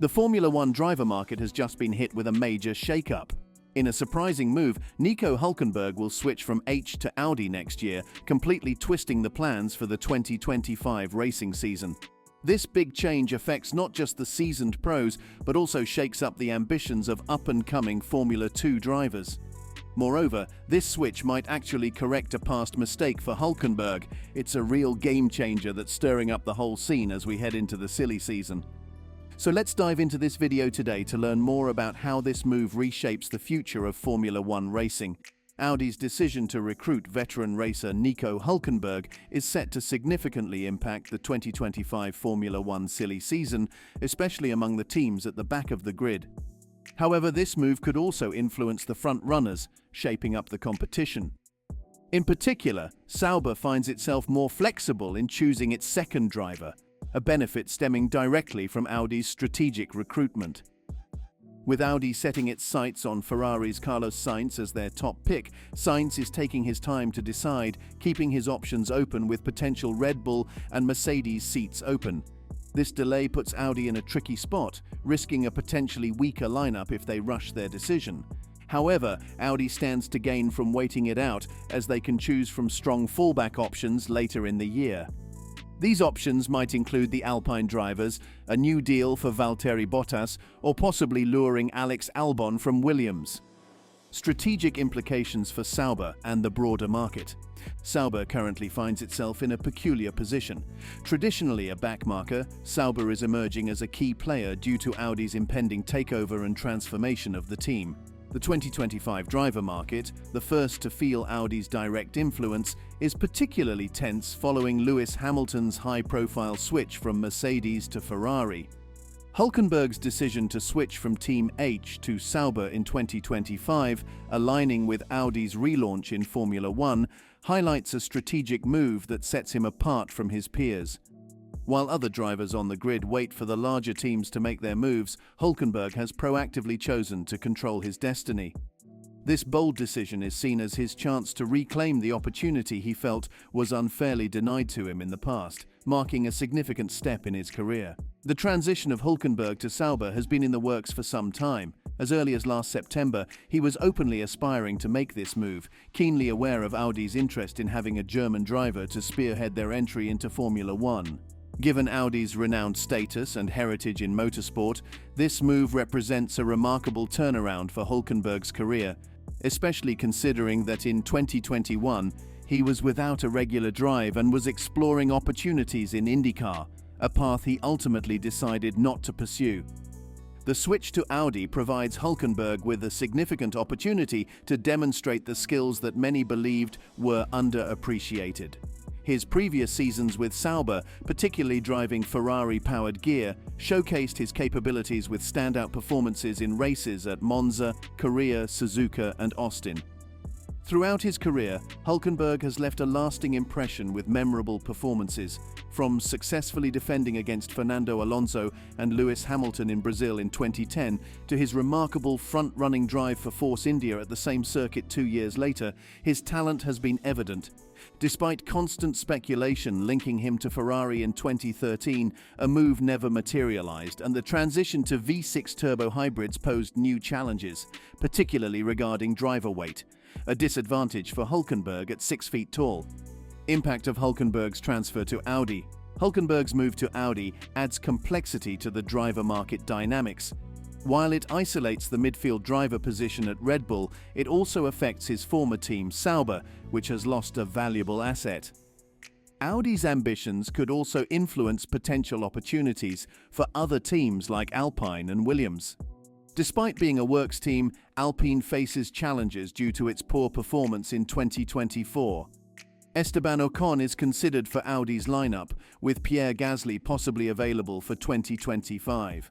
The Formula One driver market has just been hit with a major shakeup. In a surprising move, Nico Hulkenberg will switch from H to Audi next year, completely twisting the plans for the 2025 racing season. This big change affects not just the seasoned pros, but also shakes up the ambitions of up-and-coming Formula 2 drivers. Moreover, this switch might actually correct a past mistake for Hulkenberg. It's a real game changer that's stirring up the whole scene as we head into the silly season. So let's dive into this video today to learn more about how this move reshapes the future of Formula One racing. Audi's decision to recruit veteran racer Nico Hulkenberg is set to significantly impact the 2025 Formula One silly season, especially among the teams at the back of the grid. However, this move could also influence the front runners, shaping up the competition. In particular, Sauber finds itself more flexible in choosing its second driver, a benefit stemming directly from Audi's strategic recruitment. With Audi setting its sights on Ferrari's Carlos Sainz as their top pick, Sainz is taking his time to decide, keeping his options open with potential Red Bull and Mercedes seats open. This delay puts Audi in a tricky spot, risking a potentially weaker lineup if they rush their decision. However, Audi stands to gain from waiting it out, as they can choose from strong fallback options later in the year. These options might include the Alpine drivers, a new deal for Valtteri Bottas, or possibly luring Alex Albon from Williams. Strategic implications for Sauber and the broader market. Sauber currently finds itself in a peculiar position. Traditionally a backmarker, Sauber is emerging as a key player due to Audi's impending takeover and transformation of the team. The 2025 driver market, the first to feel Audi's direct influence, is particularly tense following Lewis Hamilton's high-profile switch from Mercedes to Ferrari. Hulkenberg's decision to switch from Team H to Sauber in 2025, aligning with Audi's relaunch in Formula One, highlights a strategic move that sets him apart from his peers. While other drivers on the grid wait for the larger teams to make their moves, Hulkenberg has proactively chosen to control his destiny. This bold decision is seen as his chance to reclaim the opportunity he felt was unfairly denied to him in the past, marking a significant step in his career. The transition of Hulkenberg to Sauber has been in the works for some time. As early as last September, he was openly aspiring to make this move, keenly aware of Audi's interest in having a German driver to spearhead their entry into Formula One. Given Audi's renowned status and heritage in motorsport, this move represents a remarkable turnaround for Hulkenberg's career, especially considering that in 2021, he was without a regular drive and was exploring opportunities in IndyCar, a path he ultimately decided not to pursue. The switch to Audi provides Hulkenberg with a significant opportunity to demonstrate the skills that many believed were underappreciated. His previous seasons with Sauber, particularly driving Ferrari-powered gear, showcased his capabilities with standout performances in races at Monza, Korea, Suzuka, and Austin. Throughout his career, Hulkenberg has left a lasting impression with memorable performances, from successfully defending against Fernando Alonso and Lewis Hamilton in Brazil in 2010 to his remarkable front-running drive for Force India at the same circuit 2 years later. His talent has been evident. Despite constant speculation linking him to Ferrari in 2013, a move never materialized, and the transition to V6 turbo hybrids posed new challenges, particularly regarding driver weight, a disadvantage for Hulkenberg at 6 feet tall. Impact of Hulkenberg's transfer to Audi. Hulkenberg's move to Audi adds complexity to the driver market dynamics. While it isolates the midfield driver position at Red Bull, it also affects his former team Sauber, which has lost a valuable asset. Audi's ambitions could also influence potential opportunities for other teams like Alpine and Williams. Despite being a works team, Alpine faces challenges due to its poor performance in 2024. Esteban Ocon is considered for Audi's lineup, with Pierre Gasly possibly available for 2025.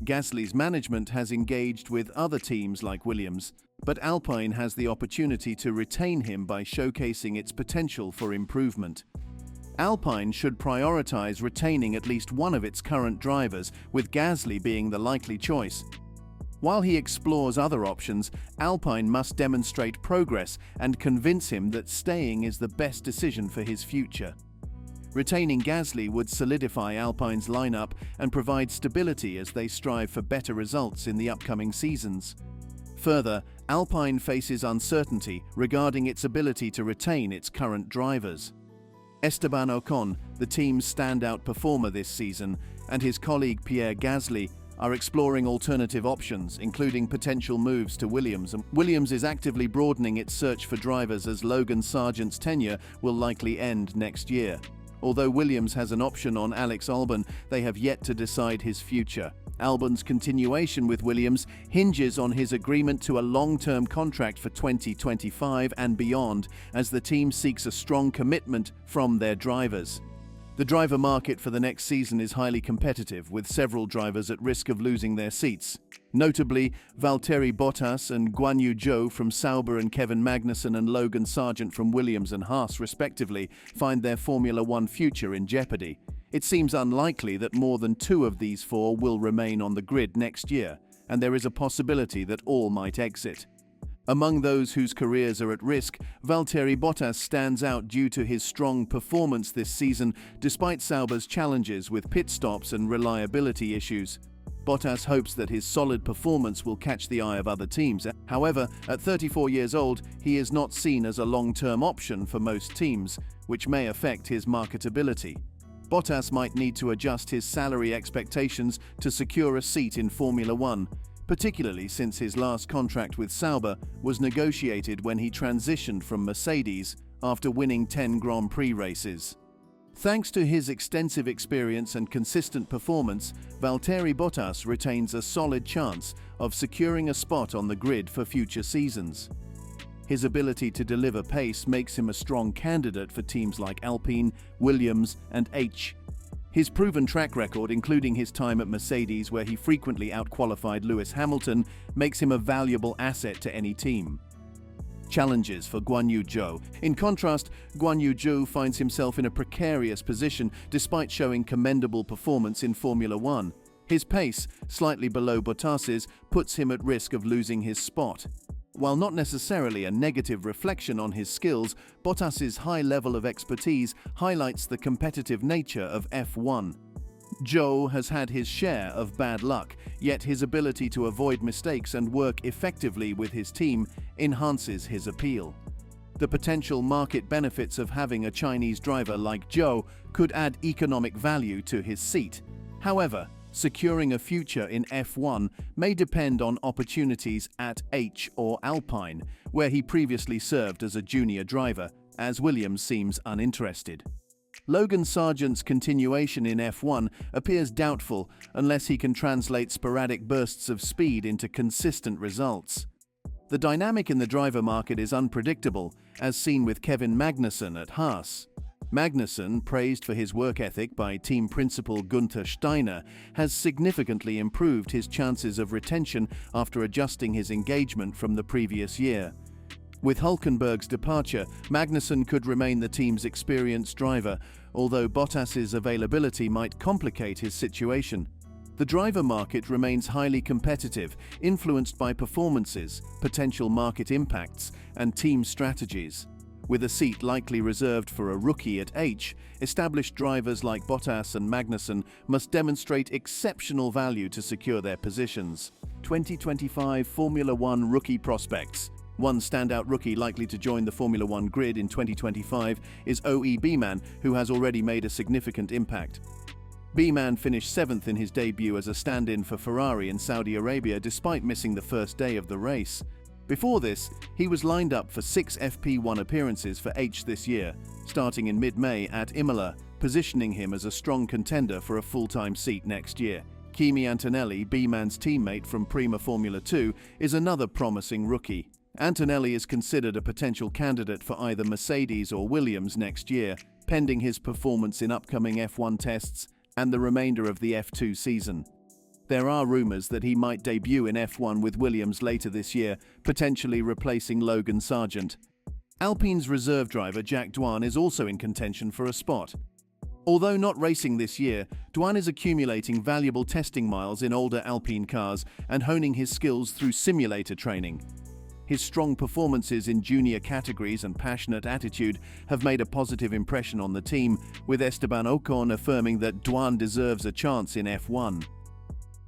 Gasly's management has engaged with other teams like Williams, but Alpine has the opportunity to retain him by showcasing its potential for improvement. Alpine should prioritize retaining at least one of its current drivers, with Gasly being the likely choice. While he explores other options, Alpine must demonstrate progress and convince him that staying is the best decision for his future. Retaining Gasly would solidify Alpine's lineup and provide stability as they strive for better results in the upcoming seasons. Further, Alpine faces uncertainty regarding its ability to retain its current drivers. Esteban Ocon, the team's standout performer this season, and his colleague Pierre Gasly are exploring alternative options, including potential moves to Williams. Williams is actively broadening its search for drivers as Logan Sargent's tenure will likely end next year. Although Williams has an option on Alex Albon, they have yet to decide his future. Albon's continuation with Williams hinges on his agreement to a long-term contract for 2025 and beyond, as the team seeks a strong commitment from their drivers. The driver market for the next season is highly competitive, with several drivers at risk of losing their seats. Notably, Valtteri Bottas and Guan Yu Zhou from Sauber and Kevin Magnussen and Logan Sargent from Williams and Haas, respectively, find their Formula One future in jeopardy. It seems unlikely that more than 2 of these 4 will remain on the grid next year, and there is a possibility that all might exit. Among those whose careers are at risk, Valtteri Bottas stands out due to his strong performance this season, despite Sauber's challenges with pit stops and reliability issues. Bottas hopes that his solid performance will catch the eye of other teams. However, at 34 years old, he is not seen as a long-term option for most teams, which may affect his marketability. Bottas might need to adjust his salary expectations to secure a seat in Formula One, particularly since his last contract with Sauber was negotiated when he transitioned from Mercedes after winning 10 Grand Prix races. Thanks to his extensive experience and consistent performance, Valtteri Bottas retains a solid chance of securing a spot on the grid for future seasons. His ability to deliver pace makes him a strong candidate for teams like Alpine, Williams, and H. His proven track record, including his time at Mercedes where he frequently outqualified Lewis Hamilton, makes him a valuable asset to any team. Challenges for Guan Yu Zhou. In contrast, Guan Yu Zhou finds himself in a precarious position despite showing commendable performance in Formula One. His pace, slightly below Bottas's, puts him at risk of losing his spot. While not necessarily a negative reflection on his skills, Bottas's high level of expertise highlights the competitive nature of F1. Zhou has had his share of bad luck, yet his ability to avoid mistakes and work effectively with his team enhances his appeal. The potential market benefits of having a Chinese driver like Zhou could add economic value to his seat. However, securing a future in F1 may depend on opportunities at H or Alpine, where he previously served as a junior driver, as Williams seems uninterested. Logan Sargent's continuation in F1 appears doubtful unless he can translate sporadic bursts of speed into consistent results. The dynamic in the driver market is unpredictable, as seen with Kevin Magnussen at Haas. Magnussen, praised for his work ethic by team principal Gunther Steiner, has significantly improved his chances of retention after adjusting his engagement from the previous year. With Hulkenberg's departure, Magnussen could remain the team's experienced driver, although Bottas's availability might complicate his situation. The driver market remains highly competitive, influenced by performances, potential market impacts, and team strategies. With a seat likely reserved for a rookie at H, established drivers like Bottas and Magnussen must demonstrate exceptional value to secure their positions. 2025 Formula One rookie prospects. One standout rookie likely to join the Formula One grid in 2025 is OE B-Man, who has already made a significant impact. B-Man finished 7th in his debut as a stand-in for Ferrari in Saudi Arabia despite missing the first day of the race. Before this, he was lined up for 6 FP1 appearances for H this year, starting in mid-May at Imola, positioning him as a strong contender for a full-time seat next year. Kimi Antonelli, B-Man's teammate from Prima Formula 2, is another promising rookie. Antonelli is considered a potential candidate for either Mercedes or Williams next year, pending his performance in upcoming F1 tests and the remainder of the F2 season. There are rumors that he might debut in F1 with Williams later this year, potentially replacing Logan Sargent. Alpine's reserve driver Jack Doohan is also in contention for a spot. Although not racing this year, Doohan is accumulating valuable testing miles in older Alpine cars and honing his skills through simulator training. His strong performances in junior categories and passionate attitude have made a positive impression on the team, with Esteban Ocon affirming that Dwan deserves a chance in F1.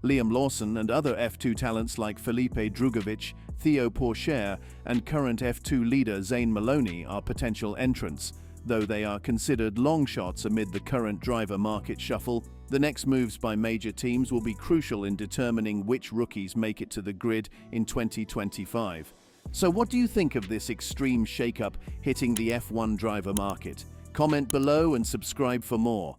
Liam Lawson and other F2 talents like Felipe Drugovich, Theo Pourchaire, and current F2 leader Zane Maloney are potential entrants. Though they are considered long shots amid the current driver market shuffle, the next moves by major teams will be crucial in determining which rookies make it to the grid in 2025. So what do you think of this extreme shakeup hitting the F1 driver market? Comment below and subscribe for more.